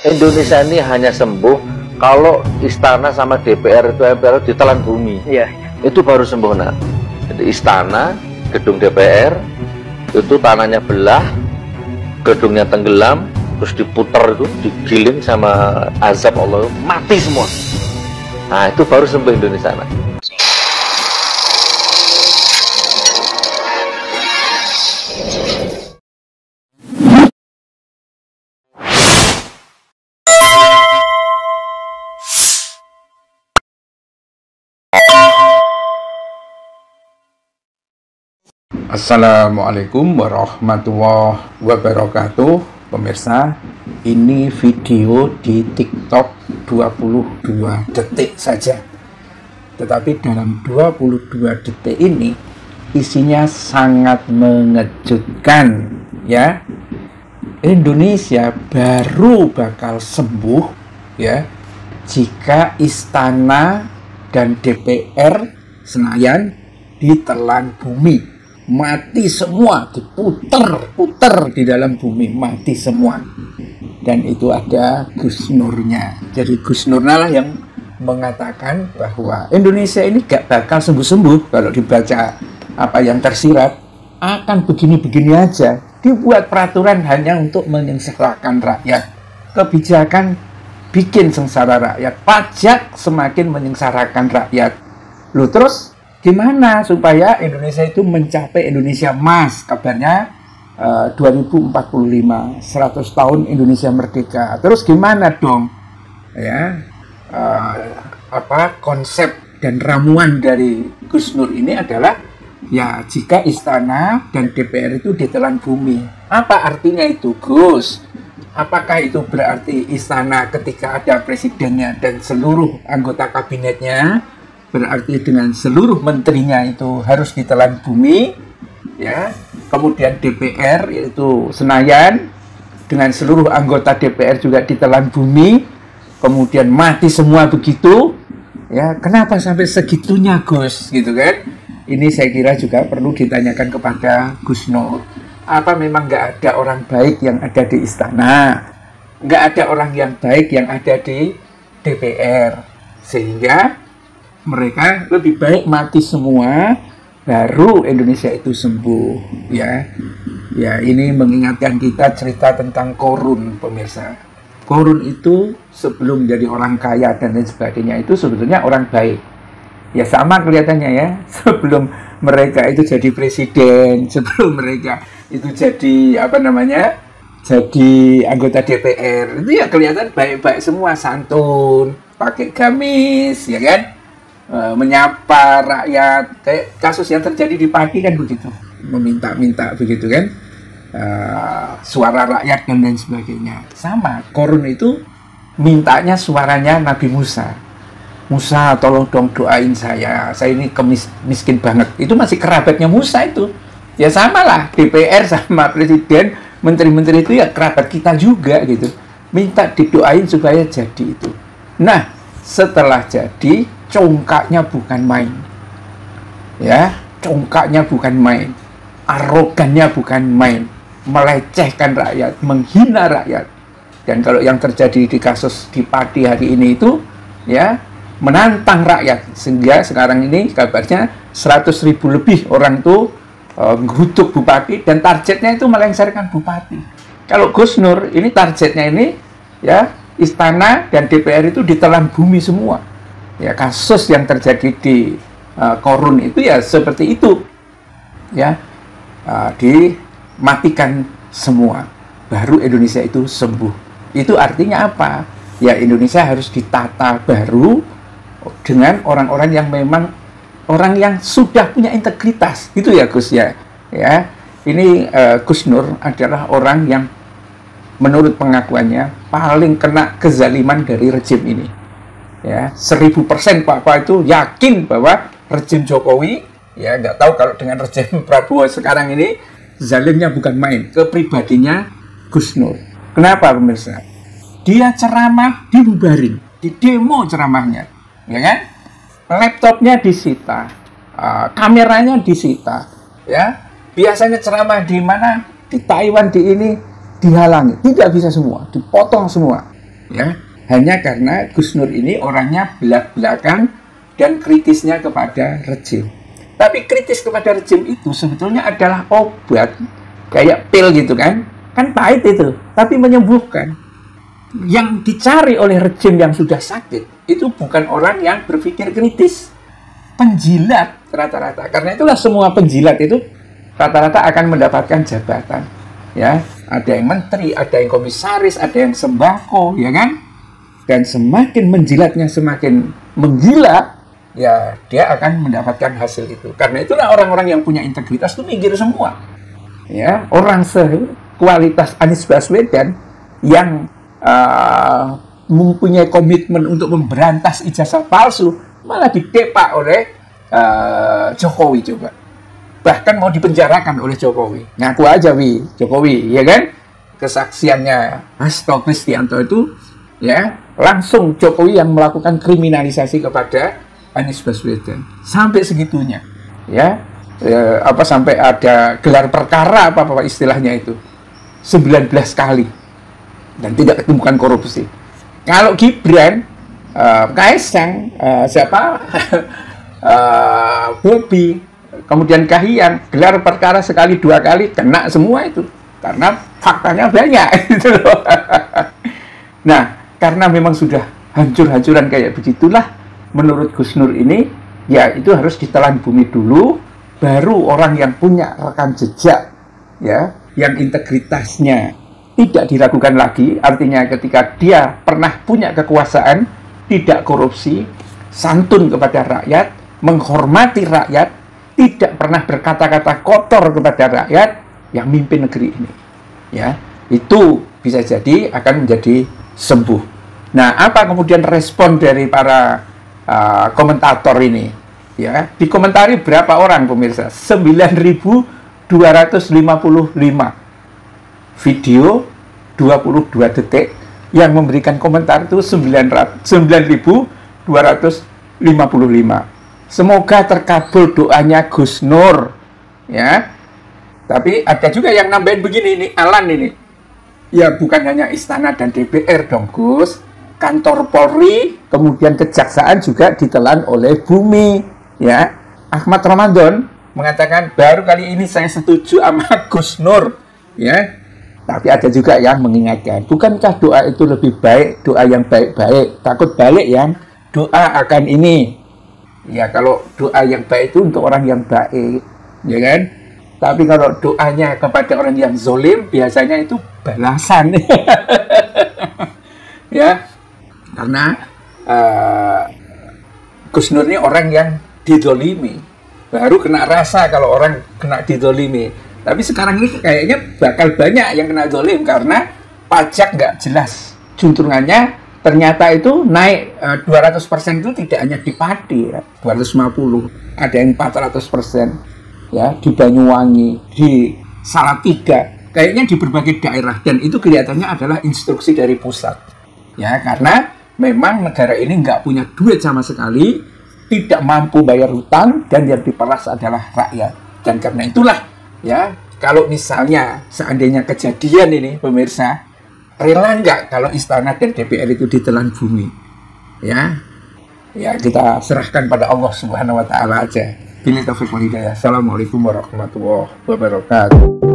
Indonesia ini hanya sembuh kalau istana sama DPR itu MPR ditelan bumi. Iya. Itu baru sembuh. Nah, jadi istana, gedung DPR itu tanahnya belah, gedungnya tenggelam, terus diputar itu, digiling sama azab Allah, mati semua. Nah, itu baru sembuh Indonesia. Nah. Assalamualaikum warahmatullahi wabarakatuh. Pemirsa, ini video di TikTok 22 detik saja. Tetapi dalam 22 detik ini isinya sangat mengejutkan, ya. Indonesia baru bakal sembuh, ya, jika istana dan DPR Senayan ditelan bumi. Mati semua, diputer-puter di dalam bumi, mati semua. Dan itu ada Gus Nurnya. Jadi Gus Nur lah yang mengatakan bahwa Indonesia ini gak bakal sembuh-sembuh. Kalau dibaca apa yang tersirat, akan begini-begini aja. Dibuat peraturan hanya untuk menyengsarakan rakyat. Kebijakan bikin sengsara rakyat. Pajak semakin menyengsarakan rakyat. Loh, terus gimana supaya Indonesia itu mencapai Indonesia Emas? Kabarnya 2045, 100 tahun Indonesia merdeka. Terus gimana dong? Ya, konsep dan ramuan dari Gus Nur ini adalah, ya, jika istana dan DPR itu ditelan bumi. Apa artinya itu, Gus? Apakah itu berarti istana ketika ada presidennya dan seluruh anggota kabinetnya, berarti dengan seluruh menterinya itu harus ditelan bumi, ya. Kemudian DPR yaitu Senayan dengan seluruh anggota DPR juga ditelan bumi, kemudian mati semua begitu, ya. Kenapa sampai segitunya, Gus, gitu kan? Ini saya kira juga perlu ditanyakan kepada Gus Nur. Apa memang nggak ada orang baik yang ada di istana, nggak ada orang yang baik yang ada di DPR, sehingga mereka lebih baik mati semua baru Indonesia itu sembuh, ya. Ya, ini mengingatkan kita cerita tentang Qarun, pemirsa. Qarun itu sebelum jadi orang kaya dan lain sebagainya itu sebetulnya orang baik. Ya, sama kelihatannya, ya. Sebelum mereka itu jadi presiden, sebelum mereka itu jadi jadi anggota DPR, itu ya kelihatan baik-baik semua, santun, pakai gamis, ya kan? Menyapa rakyat, kayak kasus yang terjadi di Pati kan begitu, meminta-minta begitu kan, suara rakyat dan lain sebagainya. Sama, Qarun itu mintanya suaranya Nabi Musa. Musa, tolong dong doain saya ini miskin banget. Itu masih kerabatnya Musa itu. Ya sama lah, DPR sama presiden, menteri-menteri itu ya kerabat kita juga gitu. Minta didoain supaya jadi itu. Nah, setelah jadi, congkaknya bukan main, ya, congkaknya bukan main, arogannya bukan main, melecehkan rakyat, menghina rakyat. Dan kalau yang terjadi di kasus di Pati hari ini itu, ya, menantang rakyat, sehingga sekarang ini kabarnya 100.000 lebih orang tuh ngeruduk Bupati, dan targetnya itu melengsarkan Bupati. Kalau Gus Nur ini targetnya ini, ya, istana dan DPR itu ditelan bumi semua. Ya, kasus yang terjadi di Qarun itu ya seperti itu, ya, dimatikan semua, baru Indonesia itu sembuh. Itu artinya apa? Ya, Indonesia harus ditata baru dengan orang-orang yang memang orang yang sudah punya integritas, gitu ya, Gus, ya. Ya, ini Gus Nur adalah orang yang menurut pengakuannya paling kena kezaliman dari rejim ini. Ya, 1000% Pak itu yakin bahwa rejim Jokowi, ya, nggak tahu kalau dengan rejim Prabowo sekarang ini zalimnya bukan main, ke pribadinya Gus Nur. Kenapa, pemirsa? Dia ceramah dibubarin, di demo ceramahnya, ya kan? Laptopnya disita, kameranya disita, ya. Biasanya ceramah di mana? Di Taiwan, di ini dihalangi, tidak bisa semua, dipotong semua. ya, hanya karena Gus Nur ini orangnya belak-belakan dan kritisnya kepada rejim. Tapi kritis kepada rejim itu sebetulnya adalah obat, kayak pil gitu kan pahit itu, tapi menyembuhkan. Yang dicari oleh rejim yang sudah sakit itu bukan orang yang berpikir kritis, penjilat rata-rata. Karena itulah semua penjilat itu rata-rata akan mendapatkan jabatan, ya. Ada yang menteri, ada yang komisaris, ada yang sembako, ya kan? Dan semakin menjilatnya semakin menggila, ya dia akan mendapatkan hasil itu. Karena itulah orang-orang yang punya integritas itu minggir semua, ya. Orang sekualitas Anies Baswedan yang mempunyai komitmen untuk memberantas ijazah palsu malah ditepak oleh Jokowi coba. Bahkan mau dipenjarakan oleh Jokowi. Ngaku aja Jokowi, ya kan? Kesaksiannya Hasto Kristianto itu, ya, langsung Jokowi yang melakukan kriminalisasi kepada Anies Baswedan. Sampai segitunya, ya. Sampai ada gelar perkara apa istilahnya itu. 19 kali. Dan tidak ketemukan korupsi. Kalau Gibran, Kaisang, Bobi, kemudian Kahiyang, gelar perkara sekali 2 kali kena semua itu, karena faktanya banyak gitu loh. Nah, karena memang sudah hancur-hancuran kayak begitulah, menurut Gus Nur ini, ya itu harus ditelan bumi dulu, baru orang yang punya rekam jejak, ya, yang integritasnya tidak diragukan lagi, artinya ketika dia pernah punya kekuasaan, tidak korupsi, santun kepada rakyat, menghormati rakyat, tidak pernah berkata-kata kotor kepada rakyat, yang mimpin negeri ini, ya, itu bisa jadi akan menjadi sembuh. Nah, apa kemudian respon dari para komentator ini? Ya, dikomentari berapa orang pemirsa? 9.255 video 22 detik, yang memberikan komentar itu 9.255. Semoga terkabul doanya Gus Nur, ya. Tapi ada juga yang nambahin begini, ini Alan ini. Ya bukan hanya istana dan DPR dong Gus, kantor Polri, kemudian kejaksaan juga ditelan oleh bumi, ya. Ahmad Ramadan mengatakan baru kali ini saya setuju sama Gus Nur, ya. Tapi ada juga yang mengingatkan, bukankah doa itu lebih baik, doa yang baik-baik, takut balik yang doa akan ini. Ya kalau doa yang baik itu untuk orang yang baik, ya kan? Tapi kalau doanya kepada orang yang zolim, biasanya itu balasan. Ya, karena Gus Nur ini orang yang didolimi, baru kena rasa kalau orang kena didolimi. Tapi sekarang ini kayaknya bakal banyak yang kena zolim karena pajak nggak jelas juntrungannya. Ternyata itu naik 200% itu tidak hanya di Pati, ya, 250, ada yang 400%, ya, di Banyuwangi, di Salatiga, kayaknya di berbagai daerah, dan itu kelihatannya adalah instruksi dari pusat, ya, karena memang negara ini nggak punya duit sama sekali, tidak mampu bayar hutang, dan yang diperas adalah rakyat. Dan karena itulah, ya, kalau misalnya seandainya kejadian ini pemirsa, rela nggak kalau istana dan DPR itu ditelan bumi, ya, ya kita serahkan pada Allah Subhanahu Wa Taala aja. Billahi taufiq wal hidayah. Assalamualaikum warahmatullahi wabarakatuh.